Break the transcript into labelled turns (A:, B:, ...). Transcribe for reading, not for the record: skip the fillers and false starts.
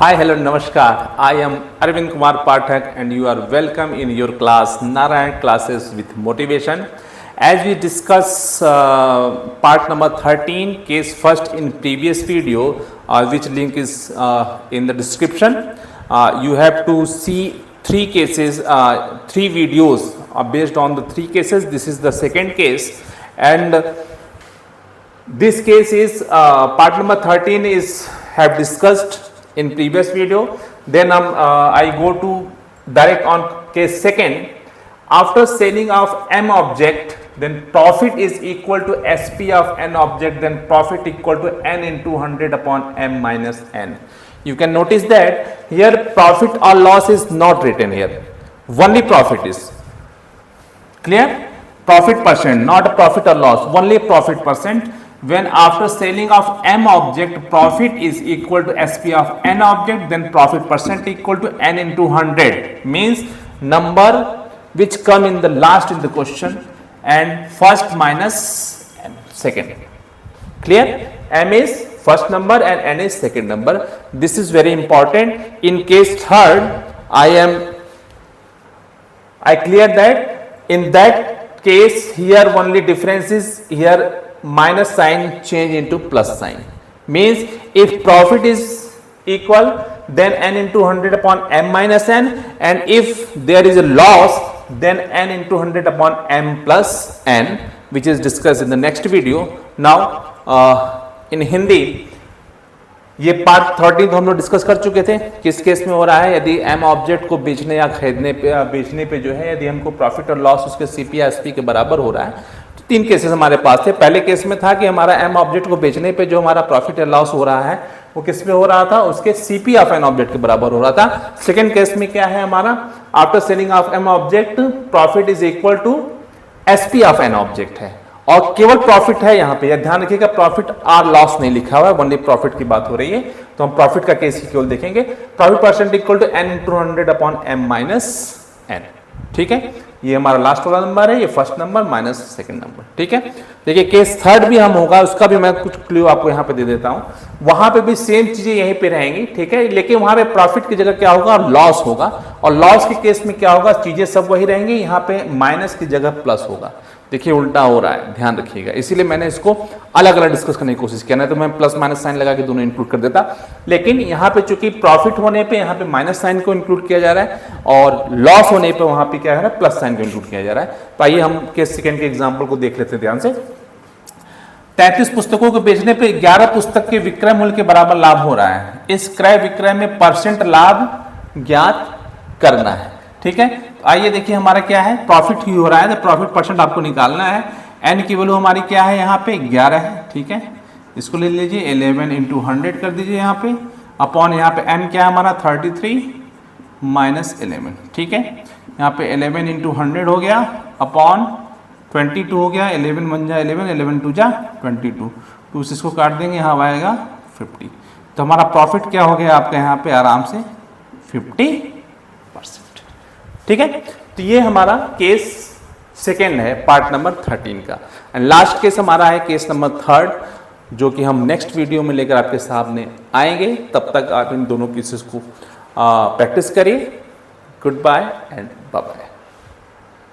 A: Hi, hello, namaskar. I am Arvind Kumar Pathak and you are welcome in your class Narayan Classes with Motivation. As we discuss part number 13, case first in previous video, which link is in the description. You have to see three cases, three videos based on the three cases. This is the second case, and this case is part number 13 is have discussed in previous video. Then I go to direct on case second. After selling of m object, then profit is equal to SP of n object, then profit equal to n into 100 upon m minus n. You can notice that here profit or loss is not written here, only profit is clear. Profit percent, not profit or loss, only profit percent. When after selling of m object, profit is equal to SP of n object, then profit percent equal to n into 100, means number which come in the last in the question and first minus m second. Clear? M is first number and n is second number. This is very important. In case third, I clear that in that case here only difference is here minus sign change into plus sign, means if profit is equal then n into 100 upon m minus n, and if there is a loss then n into 100 upon m plus n, which is discussed in the next video. Now in Hindi ये part 13 तो हम लोग discuss कर चुके थे. किस case में हो रहा है, यदि एम ऑब्जेक्ट को बेचने या खरीदने पे बेचने पे जो है यदि हमको प्रॉफिट और लॉस उसके सीपी या एसपी के बराबर हो रहा है, तो तीन केसेस हमारे पास थे. पहले केस में था कि हमारा एम ऑब्जेक्ट को बेचने पे जो हमारा प्रॉफिट या लॉस हो रहा है वो किस पे हो रहा था, उसके सीपी ऑफ एन ऑब्जेक्ट के बराबर हो रहा था. सेकेंड केस में क्या है हमारा, after selling of m object profit is equal to SP of n object है, और केवल प्रॉफिट है. यहाँ पे ध्यान रखिएगा प्रॉफिट और लॉस नहीं लिखा हुआ है, ओनली प्रॉफिट की बात हो रही है, तो हम प्रॉफिट का केस ही केवल देखेंगे. Profit percent equal to n into 100 upon m minus n. ठीक है, ये हमारा लास्ट वाला नंबर है, ये first number minus second number. ठीक है, देखिए केस थर्ड भी हम होगा, उसका भी मैं कुछ क्लू आपको यहाँ पे दे देता हूँ. वहां पे भी सेम चीजें यहीं पे रहेंगी. ठीक है, लेकिन वहां पे प्रॉफिट की जगह क्या होगा, लॉस होगा, और लॉस के केस में क्या होगा, चीजें सब वही रहेंगी, यहाँ पे माइनस की जगह प्लस होगा. देखिए उल्टा हो रहा है, ध्यान रखिएगा, इसीलिए मैंने इसको अलग अलग डिस्कस करने की कोशिश किया, नहीं तो मैं प्लस माइनस साइन लगा के दोनों इंक्लूड कर देता. लेकिन यहाँ पे चूंकि प्रॉफिट होने पे यहाँ पे माइनस साइन को इंक्लूड किया जा रहा है, और लॉस होने पे वहां पे क्या है, प्लस साइन को इंक्लूड किया जा रहा है. तो आइए हम केस सेकंड के एग्जाम्पल को देख लेते हैं ध्यान से. 33 पुस्तकों को बेचने पे 11 पुस्तक के विक्रय मूल्य के बराबर लाभ हो रहा है. इस क्रय विक्रय में परसेंट लाभ ज्ञात करना है. ठीक है, तो आइए देखिए हमारा क्या है, प्रॉफिट ही हो रहा है, तो प्रॉफिट परसेंट आपको निकालना है. एन की वैल्यू हमारी क्या है, यहाँ पे 11 है. ठीक है, इसको ले लीजिए 11 इंटू 100 कर दीजिए यहाँ पे, अपॉन यहाँ पे एम क्या है हमारा 33 माइनस 11. ठीक है, यहाँ पे 11 इंटू 100 हो गया, अपॉन 22 हो गया, 11 बन जा 11, 11 टू जा 22, 2 से इसको काट देंगे, यहाँ आएगा 50. तो हमारा प्रॉफिट क्या हो गया आपका यहाँ पे आराम से 50%. ठीक है, तो ये हमारा केस सेकेंड है पार्ट नंबर 13 का. एंड लास्ट केस हमारा है केस नंबर थर्ड, जो कि हम नेक्स्ट वीडियो में लेकर आपके सामने आएंगे. तब तक आप इन दोनों केसेस को प्रैक्टिस करिए. Good bye and bye bye.